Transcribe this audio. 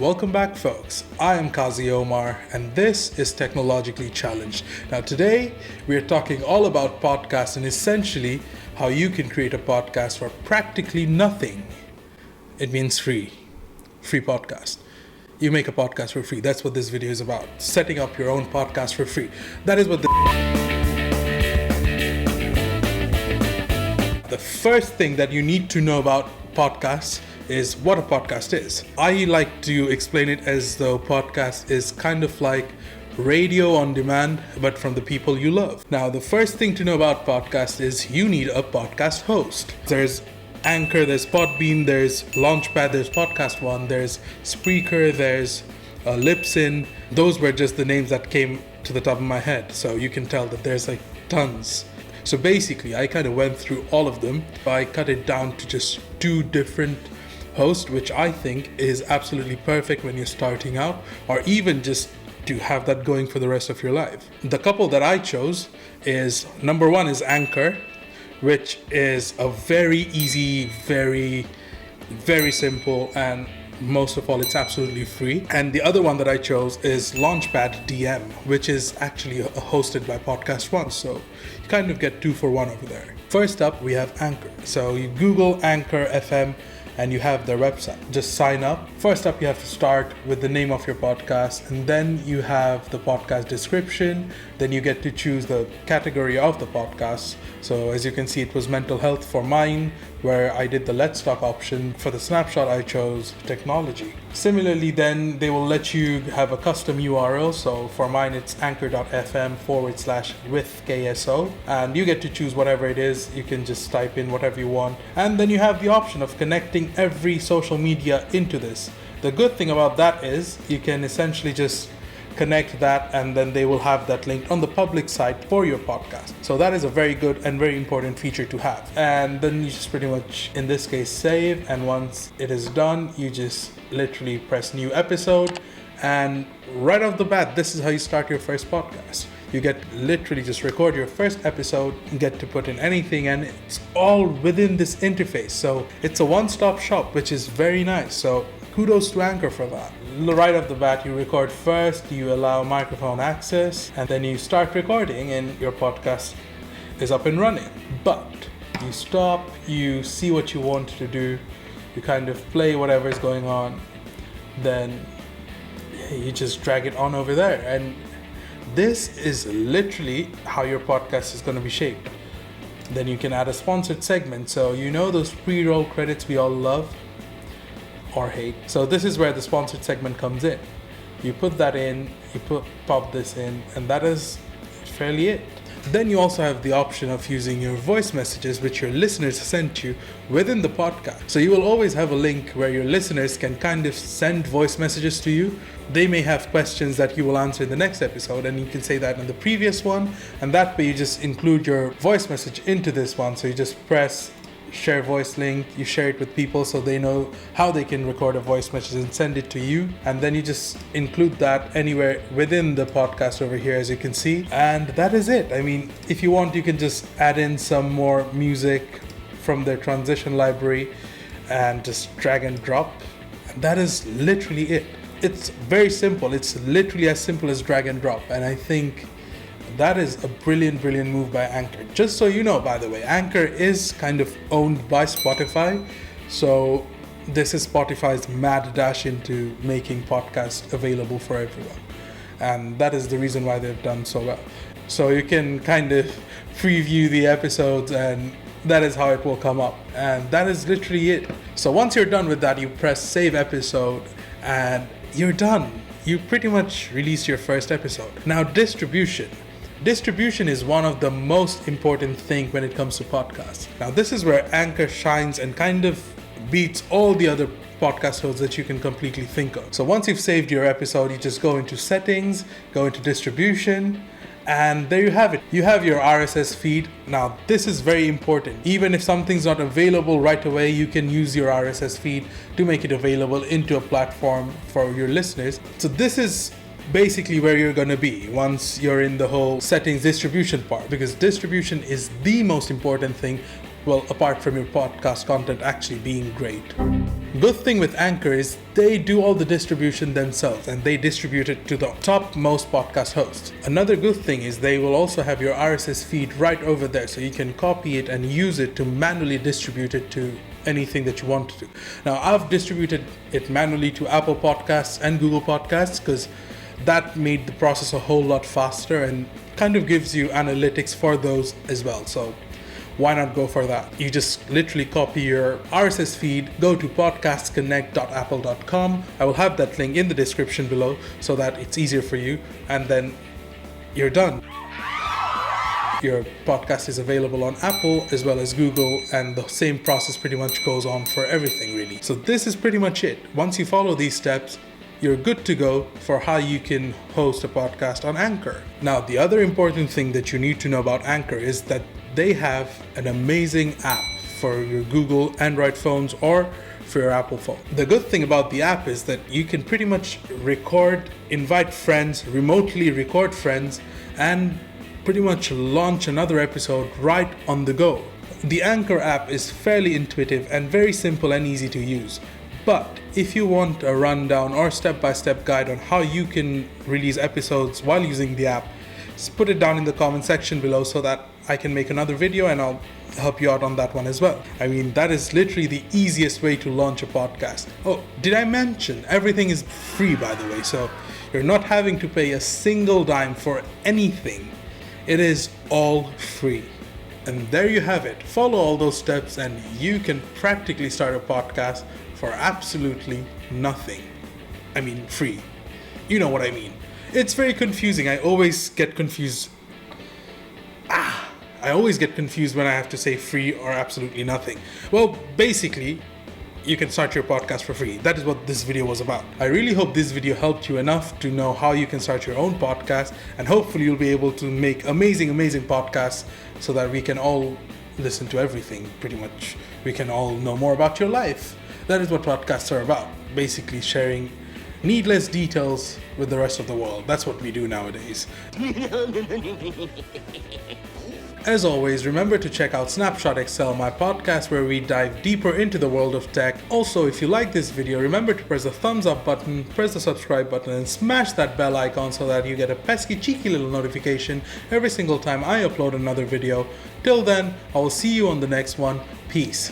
Welcome back, folks. I am Kazi Omar, and this is Technologically Challenged. Now, today we are talking all about podcasts and essentially how you can create a podcast for practically nothing. It means free podcast. You make a podcast for free. That's what this video is about. Setting up your own podcast for free. That is what the first thing that you need to know about podcasts is what a podcast is. I like to explain it as though podcast is kind of like radio on demand, but from the people you love. Now, the first thing to know about podcast is you need a podcast host. There's Anchor, there's Podbean, there's Launchpad, there's Podcast One, there's Spreaker, there's Libsyn. Those were just the names that came to the top of my head. So you can tell that there's like tons. So basically, I kind of went through all of them. I cut it down to just 2 different hosts, which I think is absolutely perfect when you're starting out, or even just to have that going for the rest of your life. The couple that I chose is, number 1 is Anchor, which is a very easy, very simple, and most of all, it's absolutely free. And the other one that I chose is LaunchpadDM, which is actually hosted by Podcast One. So you kind of get 2 for 1 over there. First up, we have Anchor. So you Google Anchor FM and you have their website. Just sign up. First up, you have to start with the name of your podcast, and then you have the podcast description. Then you get to choose the category of the podcast. So as you can see, it was mental health for mine, where I did the Let's Talk option. For the Snapshot, I chose technology. Similarly, then they will let you have a custom URL. So for mine, it's anchor.fm/with KSO. And you get to choose whatever it is. You can just type in whatever you want. And then you have the option of connecting every social media into this. The good thing about that is you can essentially just connect that, and then they will have that linked on the public site for your podcast. So that is a very good and very important feature to have. And then you just pretty much, in this case, save. And once it is done, you just literally press new episode. And right off the bat, this is how you start your first podcast. You get literally just record your first episode, get to put in anything, and it's all within this interface. So it's a one-stop shop, which is very nice. So kudos to Anchor for that. Right off the bat, you record first, you allow microphone access, and then you start recording and your podcast is up and running. But you stop, you see what you want to do, you kind of play whatever is going on, then you just drag it on over there. And this is literally how your podcast is going to be shaped. Then you can add a sponsored segment. So you know those pre-roll credits we all love or hate. So this is where the sponsored segment comes in. You put that in, pop this in, and that is fairly it. Then you also have the option of using your voice messages, which your listeners sent you within the podcast. So you will always have a link where your listeners can kind of send voice messages to you. They may have questions that you will answer in the next episode, and you can say that in the previous one. And that way you just include your voice message into this one. So you just press share voice link, you share it with people so they know how they can record a voice message and send it to you. And then you just include that anywhere within the podcast over here, as you can see. And that is it. I mean, if you want, you can just add in some more music from their transition library and just drag and drop. And that is literally it. It's very simple. It's literally as simple as drag and drop. And I think that is a brilliant move by Anchor. Just so you know, by the way, Anchor is kind of owned by Spotify. So this is Spotify's mad dash into making podcasts available for everyone. And that is the reason why they've done so well. So you can kind of preview the episodes, and that is how it will come up. And that is literally it. So once you're done with that, you press save episode and you're done. You pretty much release your first episode. Now, distribution. Distribution is one of the most important things when it comes to podcasts. Now, this is where Anchor shines and kind of beats all the other podcast hosts that you can completely think of. So once you've saved your episode, you just go into settings, go into distribution, and there you have it. You have your RSS feed. Now, this is very important. Even if something's not available right away, you can use your RSS feed to make it available into a platform for your listeners. So this is basically where you're going to be once you're in the whole settings distribution part, because distribution is the most important thing, well, apart from your podcast content actually being great. Good thing with Anchor is they do all the distribution themselves and they distribute it to the topmost podcast hosts. Another good thing is they will also have your RSS feed right over there, so you can copy it and use it to manually distribute it to anything that you want to do. Now, I've distributed it manually to Apple Podcasts and Google Podcasts because that made the process a whole lot faster and kind of gives you analytics for those as well. So why not go for that? You just literally copy your RSS feed, go to podcastconnect.apple.com. I will have that link in the description below so that it's easier for you, and then you're done. Your podcast is available on Apple as well as Google, and the same process pretty much goes on for everything really. So this is pretty much it. Once you follow these steps, you're good to go for how you can host a podcast on Anchor. Now, the other important thing that you need to know about Anchor is that they have an amazing app for your Google Android phones or for your Apple phone. The good thing about the app is that you can pretty much record, invite friends, remotely record friends, and pretty much launch another episode right on the go. The Anchor app is fairly intuitive and very simple and easy to use. But if you want a rundown or step-by-step guide on how you can release episodes while using the app, just put it down in the comment section below so that I can make another video and I'll help you out on that one as well. I mean, that is literally the easiest way to launch a podcast. Oh, did I mention everything is free, by the way, so you're not having to pay a single dime for anything. It is all free. And there you have it. Follow all those steps and you can practically start a podcast for absolutely nothing. I mean, free. You know what I mean. It's very confusing. I always get confused when I have to say free or absolutely nothing. Well, basically, you can start your podcast for free. That is what this video was about. I really hope this video helped you enough to know how you can start your own podcast, and hopefully you'll be able to make amazing podcasts so that we can all listen to everything, pretty much. We can all know more about your life. That is what podcasts are about. Basically sharing needless details with the rest of the world. That's what we do nowadays. As always, remember to check out Snapshot XL, my podcast where we dive deeper into the world of tech. Also, if you like this video, remember to press the thumbs up button, press the subscribe button, and smash that bell icon so that you get a pesky, cheeky little notification every single time I upload another video. Till then, I will see you on the next one. Peace.